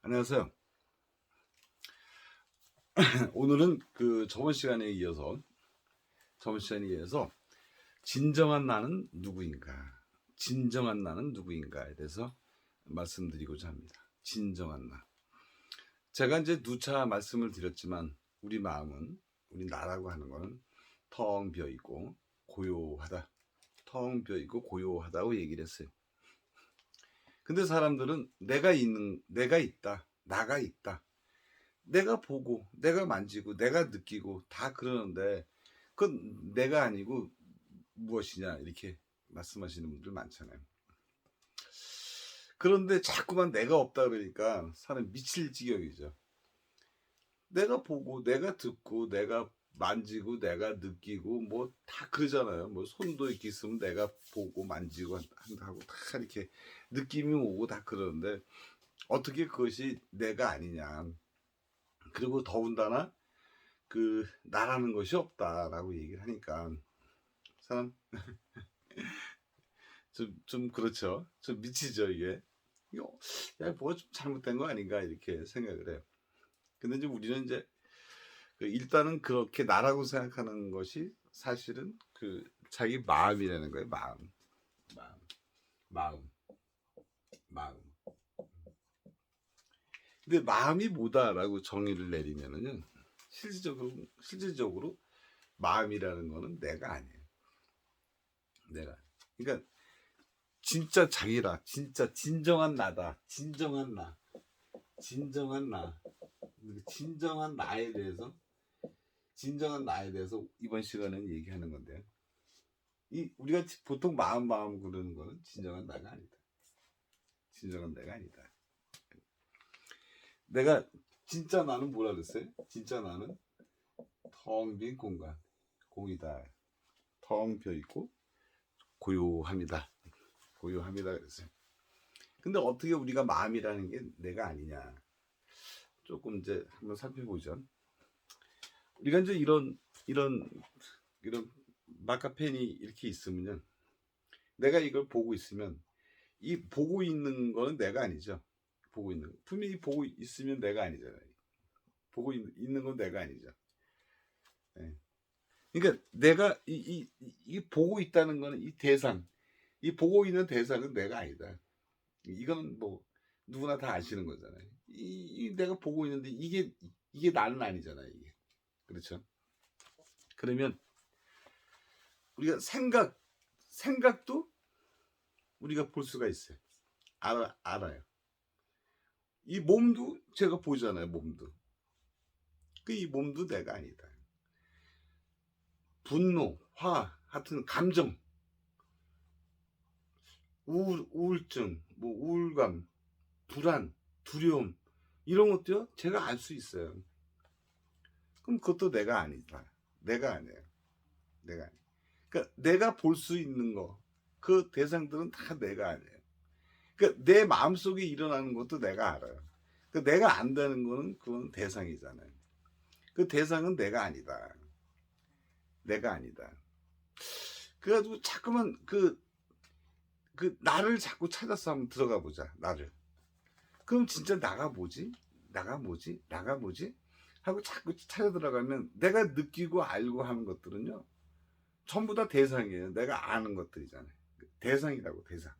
안녕하세요. 오늘은 저번 시간에 이어서 진정한 나는 누구인가, 진정한 나는 누구인가에 대해서 말씀드리고자 합니다. 진정한 나. 제가 이제 누차 말씀을 드렸지만 우리 마음은, 우리 나라고 하는 거는 텅 비어 있고 고요하다. 텅 비어 있고 고요하다고 얘기를 했어요. 근데 사람들은 내가 있다, 나가 있다. 내가 보고, 내가 만지고, 내가 느끼고 다 그러는데 그건 내가 아니고 무엇이냐 이렇게 말씀하시는 분들 많잖아요. 그런데 자꾸만 내가 없다 그러니까 사람 미칠 지경이죠. 내가 보고, 내가 듣고, 내가 만지고, 내가 느끼고 뭐 다 그러잖아요. 뭐 손도 이렇게 있으면 내가 보고 만지고 한다고 다 이렇게 느낌이 오고 다 그러는데 어떻게 그것이 내가 아니냐. 그리고 더군다나 나라는 것이 없다라고 얘기를 하니까 사람 좀 그렇죠. 좀 미치죠 이게. 이거 야 뭐가 좀 잘못된 거 아닌가 이렇게 생각을 해요. 근데 이제 우리는 이제 일단은 그렇게 나라고 생각하는 것이 사실은 자기 마음이라는 거예요. 마음, 마음, 마음. 근데 마음이 뭐다라고 정의를 내리면은요, 실질적으로 마음이라는 거는 내가 아니에요. 내가. 그러니까 진짜 자기라, 진짜 진정한 나다, 진정한 나, 진정한 나, 진정한 나에 대해서 이번 시간에는 얘기하는 건데요. 우리가 보통 마음 그러는 거는 진정한 나가 아니다. 진정한 내가 아니다. 내가 진짜 나는 뭐라 그랬어요? 진짜 나는 텅 빈 공이다. 텅 비어 있고 고요합니다. 고요합니다 그랬어요. 근데 어떻게 우리가 마음이라는 게 내가 아니냐? 조금 이제 한번 살펴보죠. 우리가 이제 이런 마카펜이 이렇게 있으면요, 내가 이걸 보고 있으면 이 보고 있는 거는 내가 아니죠. 보고 있는 분명히 보고 있으면 내가 아니잖아요. 보고 있는 건 내가 아니죠. 네. 그러니까 내가 이 보고 있다는 거는 이 보고 있는 대상은 내가 아니다. 이거는 뭐 누구나 다 아시는 거잖아요. 내가 보고 있는데 이게 나는 아니잖아요. 이게. 그렇죠? 그러면 우리가 생각도 우리가 볼 수가 있어요. 알아요. 이 몸도 제가 보잖아요. 몸도. 이 몸도 내가 아니다. 분노, 하여튼 감정, 우울증, 뭐 우울감, 불안, 두려움 이런 것도요. 제가 알 수 있어요. 그럼 그것도 내가 아니다. 내가 아니에요. 내가 아니에요. 그러니까 내가 볼 수 있는 거, 그 대상들은 다 내가 아니에요. 그러니까 내 마음속에 일어나는 것도 내가 알아요. 그러니까 내가 안다는 거는 그건 대상이잖아요. 그 대상은 내가 아니다. 내가 아니다. 그래가지고 자꾸만 나를 자꾸 찾아서 한번 들어가 보자. 나를. 그럼 진짜 나가 뭐지? 나가 뭐지? 하고 자꾸 찾아 들어가면 내가 느끼고 알고 하는 것들은요, 전부 다 대상이에요. 내가 아는 것들이잖아요. 대상이라고, 대상.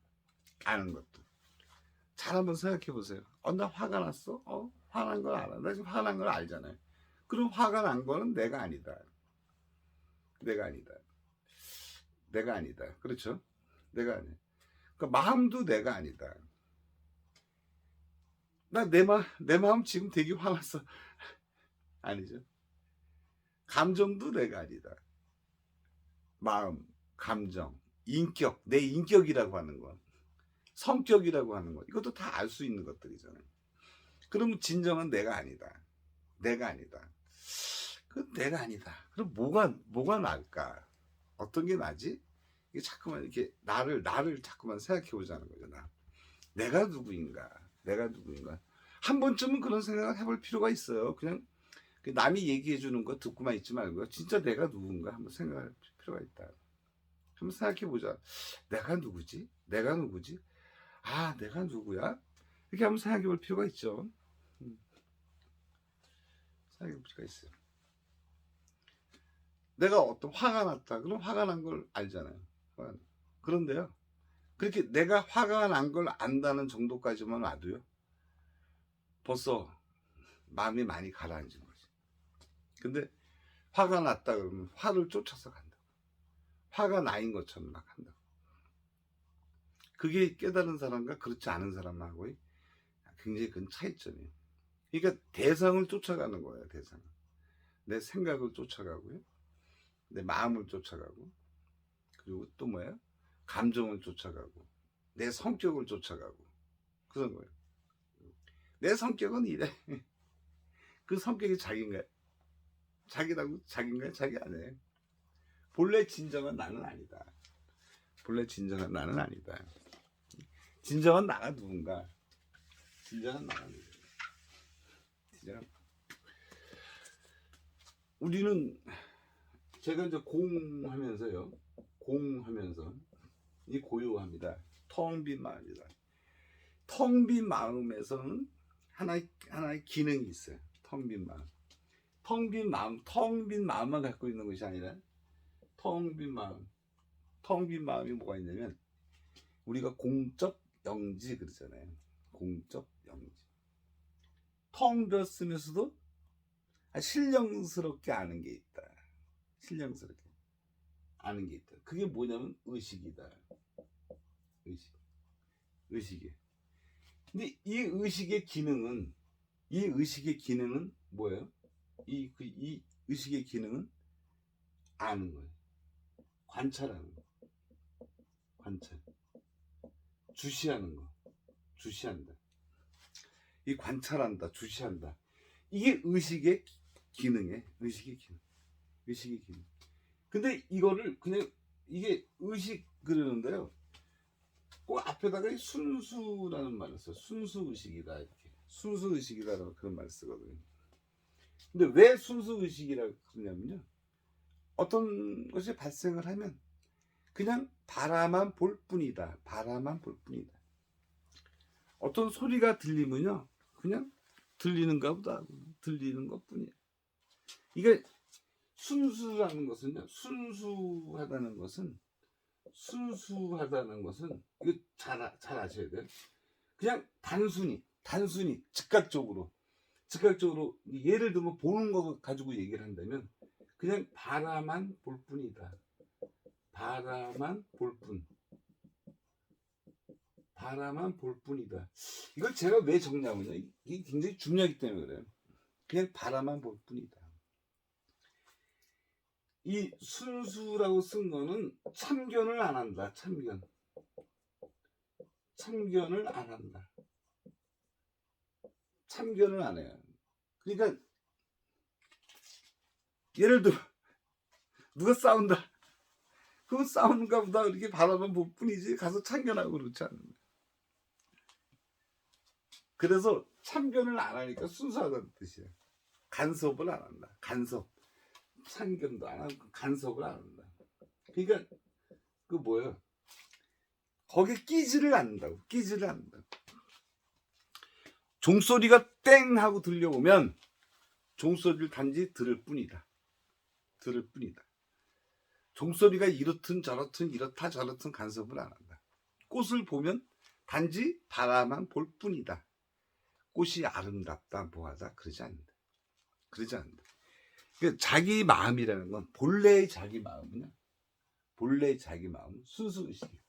아는 것들. 잘 한번 생각해 보세요. 나 화가 났어? 화난 걸 알아. 나 지금 화난 걸 알잖아요. 그럼 화가 난 거는 내가 아니다. 내가 아니다. 내가 아니다. 그렇죠? 내가 아니야. 그러니까 마음도 내가 아니다. 내 마음 지금 되게 화났어. 아니죠. 감정도 내가 아니다. 마음, 감정, 인격, 내 인격이라고 하는 거, 성격이라고 하는 거, 이것도 다 알 수 있는 것들이잖아요. 그러면 진정한 내가 아니다. 내가 아니다. 내가 아니다. 그럼 뭐가 나을까? 어떤 게 나지? 이게 자꾸만 이렇게 나를 자꾸만 생각해 보자는 거죠. 내가 누구인가? 내가 누구인가? 한 번쯤은 그런 생각을 해볼 필요가 있어요. 그냥 남이 얘기해 주는 거 듣고만 있지 말고 진짜 내가 누군가 한번 생각할 필요가 있다. 한번 생각해 보자. 내가 누구지? 내가 누구지? 내가 누구야? 이렇게 한번 생각해 볼 필요가 있죠. 생각해 볼 수가 있어요. 내가 어떤 화가 났다. 그럼 화가 난 걸 알잖아요. 그런데요. 그렇게 내가 화가 난 걸 안다는 정도까지만 와도요. 벌써 마음이 많이 가라앉은 거지. 근데 화가 났다 그러면 화를 쫓아서 간다고. 화가 나인 것처럼 막 한다고. 그게 깨달은 사람과 그렇지 않은 사람하고의 굉장히 큰 차이점이에요. 그러니까 대상을 쫓아가는 거예요. 대상. 내 생각을 쫓아가고요. 내 마음을 쫓아가고, 그리고 또 뭐예요? 감정을 쫓아가고, 내 성격을 쫓아가고, 그런 거예요. 내 성격은 이래. 그 성격이 자기인가요? 자기인가요? 자기 아니에요. 본래 진정한 나는 아니다. 본래 진정한 나는 아니다. 진정한 나가 누군가? 진정한 나가 누군가? 우리는 제가 이제 공하면서요. 공하면서 이 고요합니다. 텅 빈 마음이다. 텅 빈 마음에서는 하나의 기능이 있어요. 텅 빈 마음. 텅 빈 마음만 갖고 있는 것이 아니라 텅 빈 마음. 텅 빈 마음이 뭐가 있냐면 우리가 공적 영지 그러잖아요. 공적 영지. 텅 비었으면서도 신령스럽게 아는 게 있다. 신령스럽게 아는 게 있다. 그게 뭐냐면 의식이다. 의식이. 근데 이 의식의 기능은 뭐예요? 이 의식의 기능은 아는 거예요. 관찰하는 거. 관찰. 주시하는 거. 주시한다. 이 관찰한다. 주시한다. 이게 의식의 기능이에요. 의식의 기능. 근데 이거를 그냥 이게 의식 그러는데요. 꼭 앞에다가 순수라는 말을 써요. 순수 의식이다 이렇게. 순수 의식이다라고 그런 말을 쓰거든요. 근데 왜 순수 의식이라고 그러냐면요. 어떤 것이 발생을 하면 그냥 바라만 볼 뿐이다. 바라만 볼 뿐이다. 어떤 소리가 들리면요. 그냥 들리는가 보다. 들리는 것 뿐이야. 이게 순수하다는 것은 이거 잘 아셔야 돼요. 그냥 단순히 즉각적으로 예를 들면 보는 거 가지고 얘기를 한다면 그냥 바라만 볼 뿐이다. 바라만 볼 뿐이다. 이걸 제가 왜 적냐면요. 이게 굉장히 중요하기 때문에 그래요. 그냥 바라만 볼 뿐이다. 이 순수라고 쓴 거는 참견을 안 한다. 참견을 안 한다. 참견을 안 해요. 그러니까 예를 들어 누가 싸운다. 그건 싸우는가 보다 이렇게 바라만 볼 뿐이지 가서 참견하고 그렇지 않는다. 그래서 참견을 안 하니까 순수하다는 뜻이에요. 간섭을 안 한다. 참견도 안 하고 간섭을 안 한다. 그러니까 그 뭐예요? 거기에 끼지를 않는다고. 종소리가 땡 하고 들려오면 종소리를 단지 들을 뿐이다. 종소리가 이렇든 저렇든 이렇다 저렇든 간섭을 안 한다. 꽃을 보면 단지 바라만 볼 뿐이다. 꽃이 아름답다 뭐하다 그러지 않는다. 그러니까 자기 마음이라는 건 본래의 자기 마음은 순수의식이에요.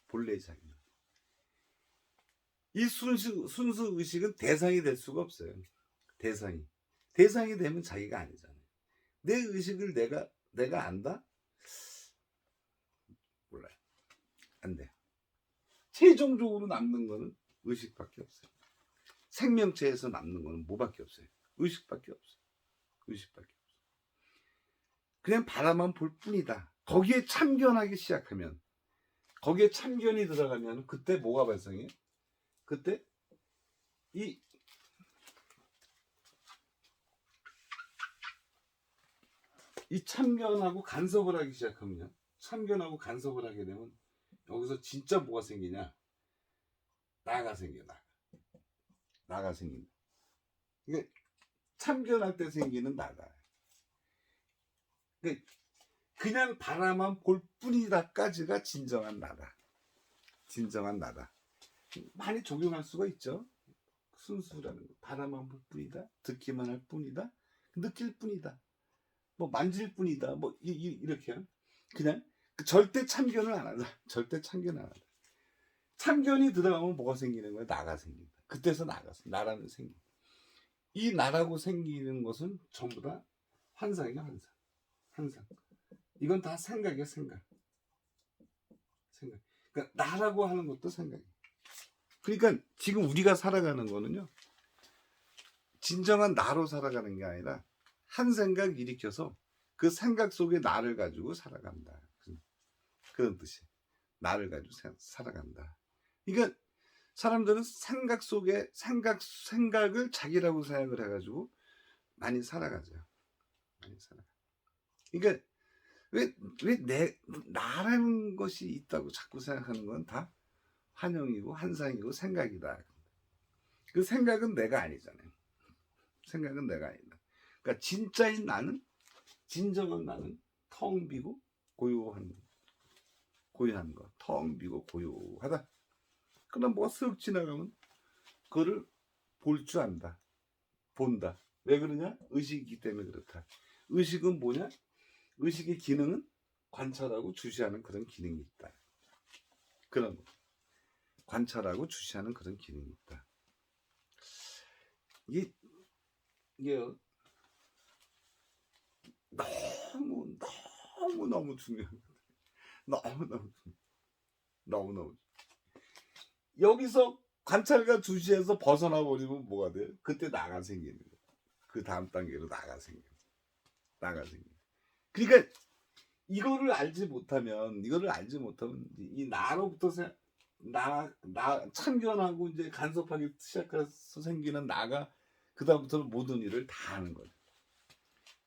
본래의 자기 마음. 이 순수의식은 대상이 될 수가 없어요. 대상이 되면 자기가 아니잖아요. 내 의식을 내가 안다? 몰라요. 안 돼. 최종적으로 남는 거는 의식밖에 없어요. 생명체에서 남는 거는 뭐밖에 없어요? 의식밖에 없어요. 그냥 바라만 볼 뿐이다. 거기에 참견하기 시작하면, 거기에 참견이 들어가면 그때 뭐가 발생해요? 그때 이 참견하고 간섭을 하기 시작하면, 참견하고 간섭을 하게 되면 여기서 진짜 뭐가 생기냐? 나가 생긴다. 그러니까 참견할 때 생기는 나다. 그냥 바라만 볼 뿐이다까지가 진정한 나다. 진정한 나다. 많이 적용할 수가 있죠. 순수라는 거. 바라만 볼 뿐이다. 듣기만 할 뿐이다. 느낄 뿐이다. 뭐 만질 뿐이다. 뭐 이렇게요. 그냥 절대 참견을 안 하다. 절대 참견 안 하다. 참견이 들어가면 뭐가 생기는 거야? 나가 생긴다. 그때서 나가서 나라는 생긴다. 이 나라고 생기는 것은 전부 다 환상이야, 환상. 환상. 이건 다 생각이야, 생각. 생각. 그러니까 나라고 하는 것도 생각이야. 그러니까 지금 우리가 살아가는 거는요, 진정한 나로 살아가는 게 아니라 한 생각 일으켜서 그 생각 속에 나를 가지고 살아간다. 그런 뜻이. 나를 가지고 살아간다. 그러니까 사람들은 생각 속에 생각을 자기라고 생각을 해가지고 많이 살아가죠. 많이 살아가. 그러니까 왜 나라는 것이 있다고 자꾸 생각하는 건 다 환영이고 환상이고 생각이다. 그 생각은 내가 아니잖아요. 생각은 내가 아니다. 그러니까 진짜인 나는, 진정한 나는 텅 비고 고요한 거, 텅 비고 고요하다. 그럼 뭐가 쓱 지나가면 그거를 볼 줄 안다. 본다. 왜 그러냐? 의식이기 때문에 그렇다. 의식은 뭐냐? 의식의 기능은 관찰하고 주시하는 그런 기능이 있다. 그런 거. 관찰하고 주시하는 그런 기능이 있다. 이게 너무 중요한 거다. 너무 여기서 관찰과 주시해서 벗어나 버리면 뭐가 돼요? 그때 나가 생기는 거예요. 그 다음 단계로 나가 생기는 거예요. 그러니까 이거를 알지 못하면 이 나로부터 나 참견하고 이제 간섭하기 시작해서 생기는 나가 그 다음부터는 모든 일을 다 하는 거죠.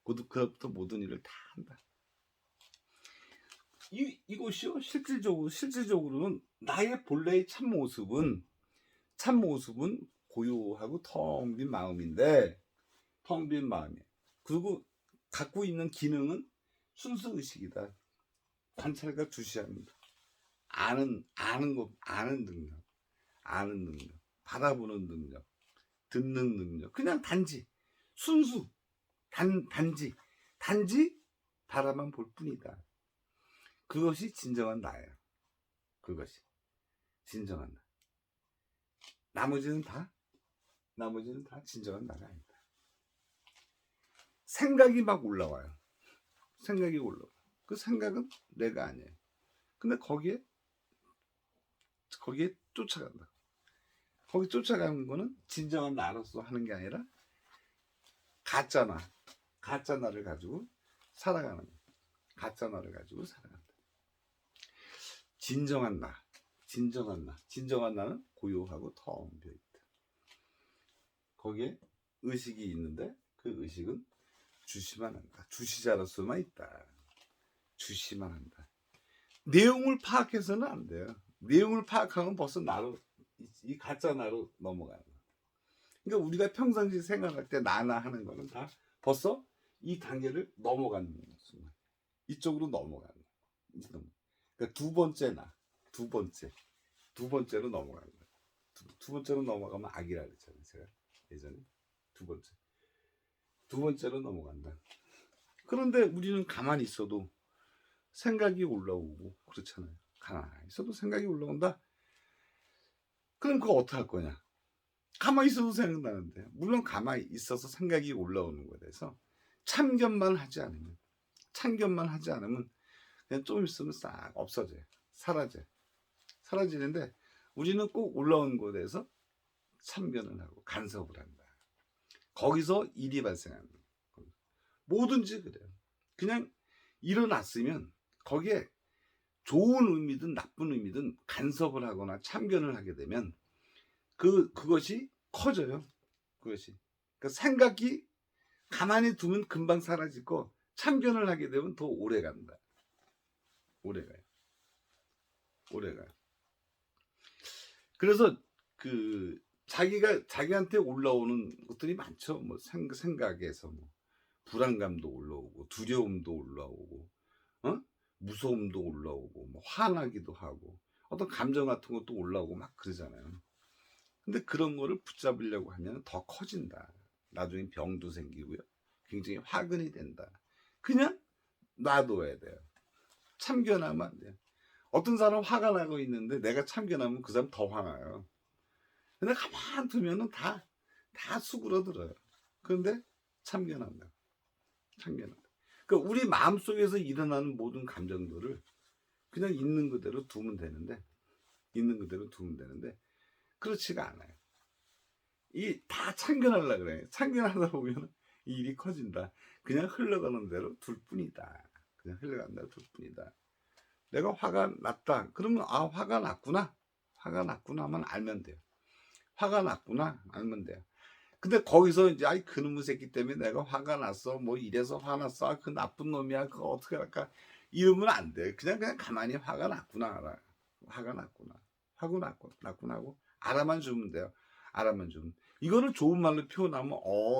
그다음부터 모든 일을 다 한다. 이것이요 실질적으로는 나의 본래의 참모습은 고요하고 텅 빈 마음인데, 텅 빈 마음이에요. 그리고 갖고 있는 기능은 순수 의식이다. 관찰과 주시합니다. 아는 능력, 바라보는 능력, 듣는 능력. 그냥 단지 순수 단지 바라만 볼 뿐이다. 그것이 진정한 나예요. 그것이 진정한 나. 나머지는 다 진정한 나가 아니다. 생각이 막 올라와요. 그 생각은 내가 아니에요. 근데 거기에 쫓아간다. 거기 쫓아가는 거는 진정한 나로서 하는 게 아니라 가짜 나를 가지고 살아가는 거예요. 가짜 나를 가지고 살아간다. 진정한 나는 고요하고 텅 비어 있다. 거기에 의식이 있는데 그 의식은 주시만 한다. 주시자로서만 있다. 주시만 한다. 내용을 파악해서는 안 돼요. 내용을 파악하면 벌써 이 가짜 나로 넘어가는 거야. 그러니까 우리가 평상시 생각할 때 나나 하는 거는 다 벌써 이 단계를 넘어가는 순간. 이쪽으로 넘어가는 거야. 그러니까 두 번째로 넘어가는 거야. 두 번째로 넘어가면 악이라 그랬잖아요. 제가 예전에 두 번째로 넘어간다. 그런데 우리는 가만히 있어도 생각이 올라오고 그렇잖아요. 가만히 있어도 생각이 올라온다. 그럼 그거 어떻게 할 거냐? 가만히 있어도 생각나는데, 물론 가만히 있어서 생각이 올라오는 거에 대해서 참견만 하지 않으면 그냥 좀 있으면 싹 없어져요. 사라지는데 우리는 꼭 올라온 거에 대해서 참견을 하고 간섭을 한다. 거기서 일이 발생합니다. 뭐든지 그래요. 그냥 일어났으면 거기에 좋은 의미든 나쁜 의미든 간섭을 하거나 참견을 하게 되면 그것이 커져요. 그것이. 그러니까 생각이 가만히 두면 금방 사라질 거, 참견을 하게 되면 더 오래 간다. 오래 가요. 그래서 자기한테 올라오는 것들이 많죠. 뭐 생각에서 뭐 불안감도 올라오고 두려움도 올라오고, 어? 무서움도 올라오고, 뭐 화나기도 하고, 어떤 감정 같은 것도 올라오고 막 그러잖아요. 근데 그런 거를 붙잡으려고 하면 더 커진다. 나중에 병도 생기고요. 굉장히 화근이 된다. 그냥 놔둬야 돼요. 참견하면 안 돼요. 어떤 사람 화가 나고 있는데 내가 참견하면 그 사람 더 화나요. 근데 가만 두면은 다 수그러들어요. 그런데 참견한다. 참견한다. 그러니까 우리 마음속에서 일어나는 모든 감정들을 그냥 있는 그대로 두면 되는데, 그렇지가 않아요. 이 다 참견하려고 그래. 참견하다 보면 이 일이 커진다. 그냥 흘러가는 대로 둘 뿐이다. 그냥 흘러가는 대로 둘 뿐이다. 내가 화가 났다. 그러면 화가 났구나. 화가 났구나만 알면 돼요. 화가 났구나 알면 돼요. 근데 거기서 이제 그놈의 새끼 때문에 내가 화가 났어. 뭐 이래서 화났어. 그 나쁜 놈이야. 그거 어떻게 할까? 이러면 안 돼. 그냥 가만히 화가 났구나 알아. 화가 났구나. 났구나 하고 알아만 주면 돼요. 알아만 주면. 이거를 좋은 말로 표현하면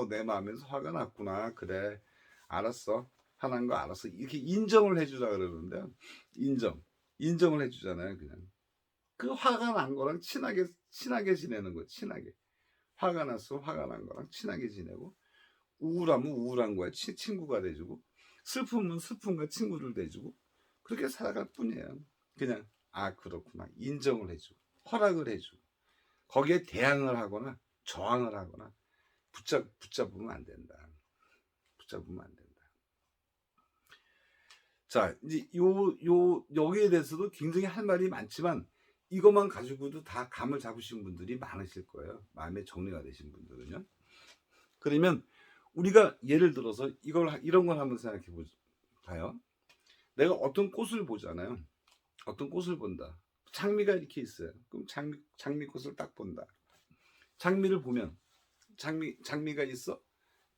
내 마음에서 화가 났구나. 그래. 알았어. 화난 거 알았어. 이렇게 인정을 해주자 그러는데 인정을 해주잖아요. 그냥 그 화가 난 거랑 친하게 지내는 거. 친하게. 화가 났어. 화가 난 거랑 친하게 지내고, 우울하면 우울한 거야. 친구가 돼주고, 슬픔은 슬픔과 친구를 돼주고, 그렇게 살아갈 뿐이에요. 그냥 그렇구나. 인정을 해주고, 허락을 해주고, 거기에 대항을 하거나 저항을 하거나 붙잡으면 안 된다. 붙잡으면 안 된다. 자, 이제 여기에 대해서도 굉장히 할 말이 많지만, 이것만 가지고도 다 감을 잡으신 분들이 많으실 거예요. 마음의 정리가 되신 분들은요. 그러면 우리가 예를 들어서 이런 걸 한번 생각해 봐요. 내가 어떤 꽃을 보잖아요. 어떤 꽃을 본다. 장미가 이렇게 있어요. 그럼 장미꽃을 딱 본다. 장미를 보면 장미가 있어.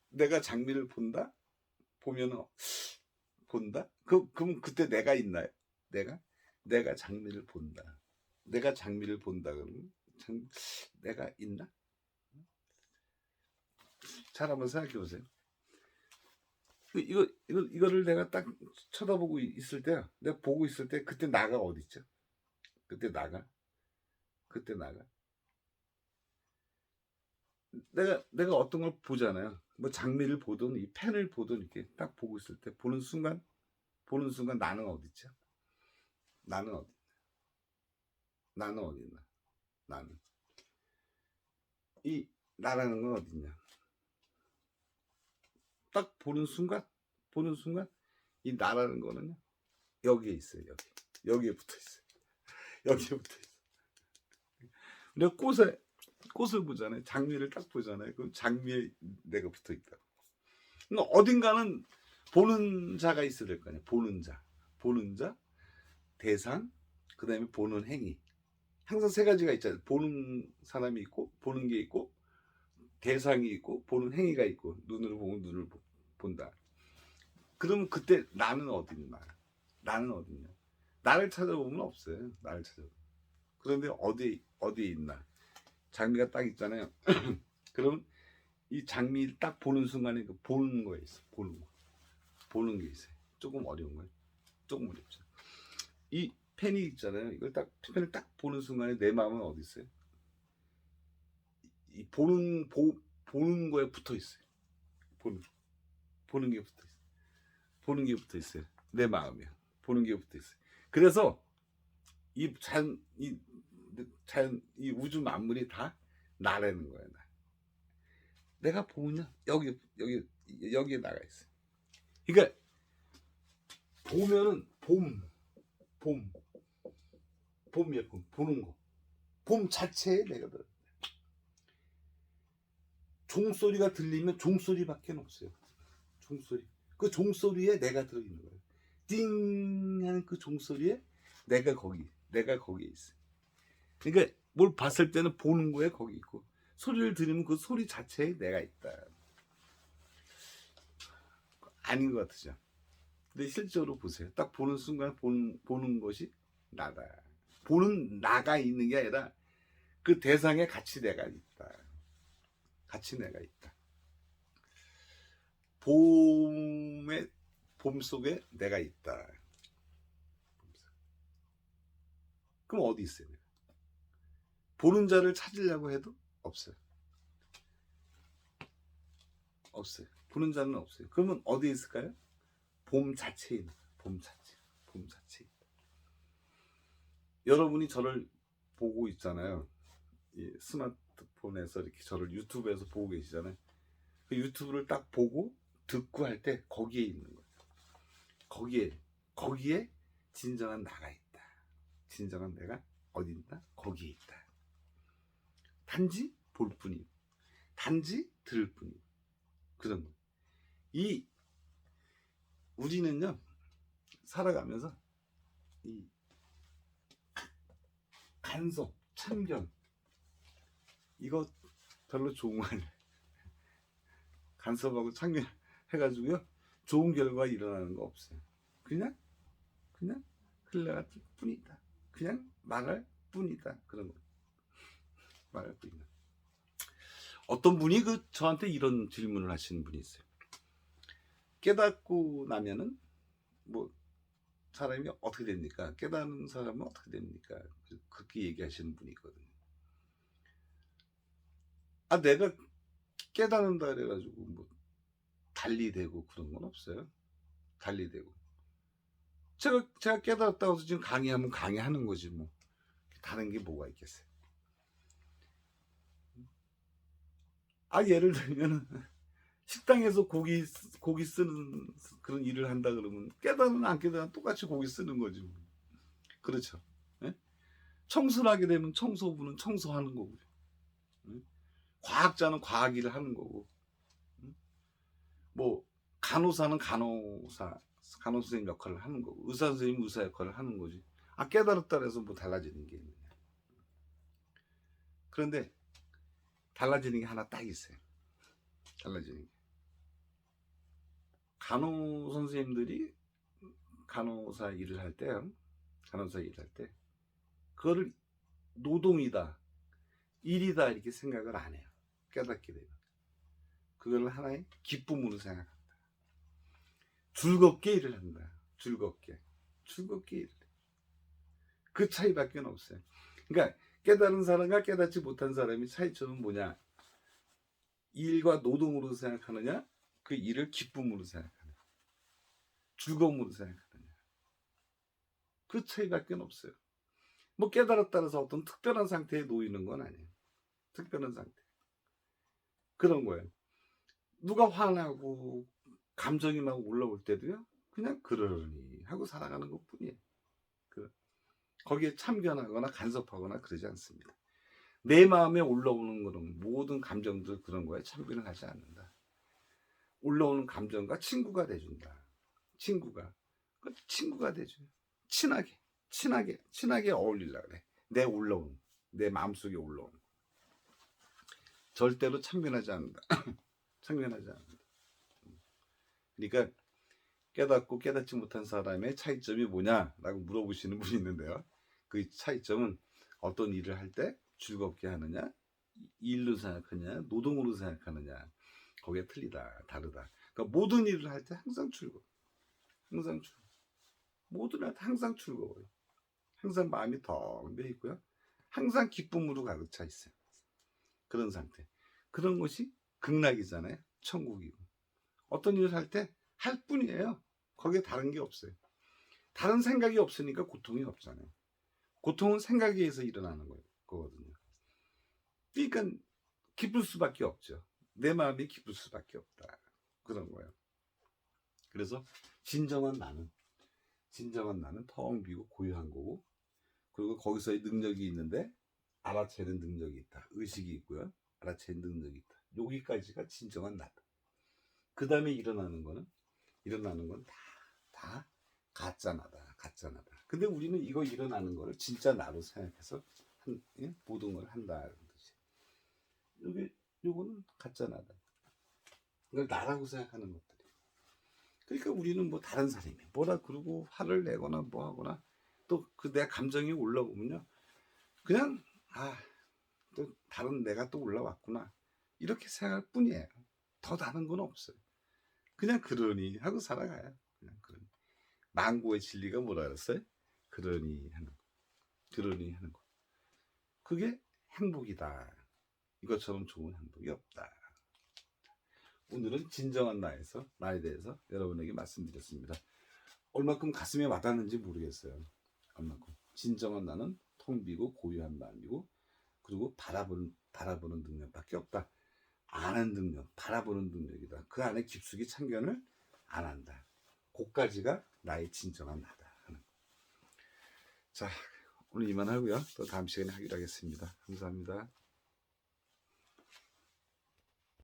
내가 장미를 본다. 보면은 본다. 그럼 그때 내가 있나요? 내가 장미를 본다. 내가 장미를 본다 그러면 내가 있나? 잘 한번 생각해 보세요. 이거를 내가 딱 쳐다보고 있을 때, 내가 보고 있을 때, 그때 나가 어디 있죠? 그때 나가 내가 어떤 걸 보잖아요. 뭐 장미를 보든 이 펜을 보든 이렇게 딱 보고 있을 때 보는 순간 나는 어디 있죠? 나는 어디 있나? 나는 이 나라는 건 어디 있냐? 딱 보는 순간 이 나라는 거는요, 여기에 있어요. 여기에 붙어 있어요. 여기에 붙어 있어요. 우리가 꽃을 보잖아요. 장미를 딱 보잖아요. 그럼 장미에 내가 붙어 있다. 어딘가는 보는 자가 있어야 될 거 아니에요. 보는 자, 대상, 그 다음에 보는 행위. 항상 세 가지가 있잖아요. 보는 사람이 있고, 보는 게 있고, 대상이 있고, 보는 행위가 있고, 눈으로 보면 눈을 본다. 그러면 그때 나는 어디 있나? 나를 찾아보면 없어요. 나를 찾아보면. 그런데 어디에 있나? 장미가 딱 있잖아요. 그럼 이 장미를 딱 보는 순간에 보는 거에 있어. 보는 게 있어요. 조금 어려운 거예요. 조금 어렵죠. 이 펜이 있잖아요. 펜을 딱 보는 순간에 내 마음은 어디 있어요? 이 보는 거에 붙어 있어요. 보는 게 붙어 있어요. 보는 게 붙어 있어요. 내 마음이요. 보는 게 붙어 있어요. 그래서 이 우주 만물이 다 나라는 거예요. 내가 보면 여기에 나가 있어요. 그러니까 보면은 봄이야. 보는 거. 봄 자체에 내가 들어. 종소리가 들리면 종소리밖에 없어요. 종소리. 그 종소리에 내가 들어있는 거예요. 띵 하는 그 종소리에 내가 거기에 있어요. 그러니까 뭘 봤을 때는 보는 거에 거기 있고, 소리를 들으면 그 소리 자체에 내가 있다. 아닌 것 같으죠. 근데 실제로 보세요. 딱 보는 순간 보는 것이 나다. 보는 나가 있는 게 아니라 그 대상에 같이 내가 있다. 같이 내가 있다. 봄 속에 내가 있다. 그럼 어디 있어요? 보는 자를 찾으려고 해도 없어요. 없어요. 보는 자는 없어요. 그러면 어디에 있을까요? 봄 자체에 있는 거예요. 봄 자체. 봄 자체에 있다. 여러분이 저를 보고 있잖아요. 이 스마트폰에서 이렇게 저를 유튜브에서 보고 계시잖아요. 그 유튜브를 딱 보고 듣고 할 때 거기에 있는 거예요. 거기에 진정한 나가 있다. 진정한 내가 어디 있다? 거기에 있다. 단지 볼 뿐이고, 단지 들을 뿐이고, 그런 거. 이 우리는요 살아가면서 이 간섭, 참견 이거 별로 좋은 거 아니에요. 간섭하고 참견 해가지고요 좋은 결과 일어나는 거 없어요. 그냥 흘러갈 뿐이다. 그냥 말할 뿐이다. 그런 거 말할 뿐이다. 어떤 분이 저한테 이런 질문을 하시는 분이 있어요. 깨닫고 나면은 뭐 사람이 어떻게 됩니까? 깨닫는 사람은 어떻게 됩니까? 그렇게 얘기하시는 분이 있거든요. 아, 내가 깨닫는다 그래가지고 뭐 달리 되고 그런 건 없어요. 달리 되고. 제가 깨달았다고 해서 지금 강의하면 강의하는 거지 뭐. 다른 게 뭐가 있겠어요. 아, 예를 들면은 식당에서 고기 쓰는 그런 일을 한다 그러면 깨닫는 안 깨닫는 똑같이 고기 쓰는 거지 뭐. 그렇죠. 예? 청소를 하게 되면 청소부는 청소하는 거고, 예? 과학자는 과학 일을 하는 거고, 뭐 간호사는 간호 선생님 역할을 하는 거고, 의사 선생님은 의사 역할을 하는 거지. 아, 깨달았다 해서 뭐 달라지는 게 있느냐. 그런데 달라지는 게 하나 딱 있어요. 달라지는 게. 간호 선생님들이 간호사 일을 할 때요. 간호사 일을 할 때 그거를 노동이다, 일이다 이렇게 생각을 안 해요. 깨닫게 되면. 그거를 하나의 기쁨으로 생각합니다. 즐겁게 일을 한다. 즐겁게 일을 해. 그 차이밖에 없어요. 그러니까 깨달은 사람과 깨닫지 못한 사람이 차이점은 뭐냐? 일과 노동으로 생각하느냐, 그 일을 기쁨으로 생각하느냐, 즐거움으로 생각하느냐, 그 차이밖에 없어요. 뭐 깨달았다 해서 어떤 특별한 상태에 놓이는 건 아니에요. 특별한 상태. 그런 거예요. 누가 화나고 감정이 막 올라올 때도요, 그냥 그러니 하고 살아가는 것 뿐이에요. 거기에 참견하거나 간섭하거나 그러지 않습니다. 내 마음에 올라오는 거는 모든 감정들 그런 거에 참견을 하지 않는다. 올라오는 감정과 친구가 돼준다. 친구가 돼줘. 친하게 어울리려고 그래. 내 마음속에 올라오는 절대로 참견하지 않는다. 참견하지 않는다. 그러니까 깨닫고 깨닫지 못한 사람의 차이점이 뭐냐라고 물어보시는 분이 있는데요. 그 차이점은 어떤 일을 할 때 즐겁게 하느냐, 일로 생각하느냐, 노동으로 생각하느냐, 거기에 다르다. 그러니까 모든 일을 할 때 항상 즐거워. 모든 일 할 때 항상 즐거워요. 항상 마음이 덩 비어 있고요. 항상 기쁨으로 가득 차 있어요. 그런 상태. 그런 것이 극락이잖아요. 천국이고. 어떤 일을 할 때 할 뿐이에요. 거기에 다른 게 없어요. 다른 생각이 없으니까 고통이 없잖아요. 고통은 생각에 의해서 일어나는 거거든요. 그러니까 기쁠 수밖에 없죠. 내 마음이 기쁠 수밖에 없다. 그런 거예요. 그래서 진정한 나는 텅 비고 고요한 거고, 그리고 거기서의 능력이 있는데 알아채는 능력이 있다. 의식이 있고요. 알아채는 능력이 있다. 여기까지가 진정한 나다. 그 다음에 일어나는 건 다 가짜나다. 근데 우리는 이거 일어나는 거를 진짜 나로 생각해서 모든 걸 한다는 뜻이에요. 요거는 가짜나다. 이걸 나라고 생각하는 것들이. 그러니까 우리는 뭐 다른 사람이 뭐라 그러고 화를 내거나 뭐 하거나 또 그 내 감정이 올라오면요, 그냥 또 다른 내가 또 올라왔구나. 이렇게 생각할 뿐이에요. 더 다른 건 없어요. 그냥 그러니 하고 살아가요. 그냥 그러니. 망고의 진리가 뭐라 그랬어요? 그러니 하는 거. 그러니 하는 거. 그게 행복이다. 이것처럼 좋은 행복이 없다. 오늘은 진정한 나에 대해서 여러분에게 말씀드렸습니다. 얼마큼 가슴에 와닿는지 모르겠어요. 얼마큼. 진정한 나는 텅 비고 고요한 마음이고, 그리고 바라보는 능력밖에 없다. 아는 능력, 바라보는 능력이다. 그 안에 깊숙이 참견을 안 한다. 그까지가 나의 진정한 나다 하는 거. 자, 오늘 이만하고요. 또 다음 시간에 하기로 하겠습니다. 감사합니다.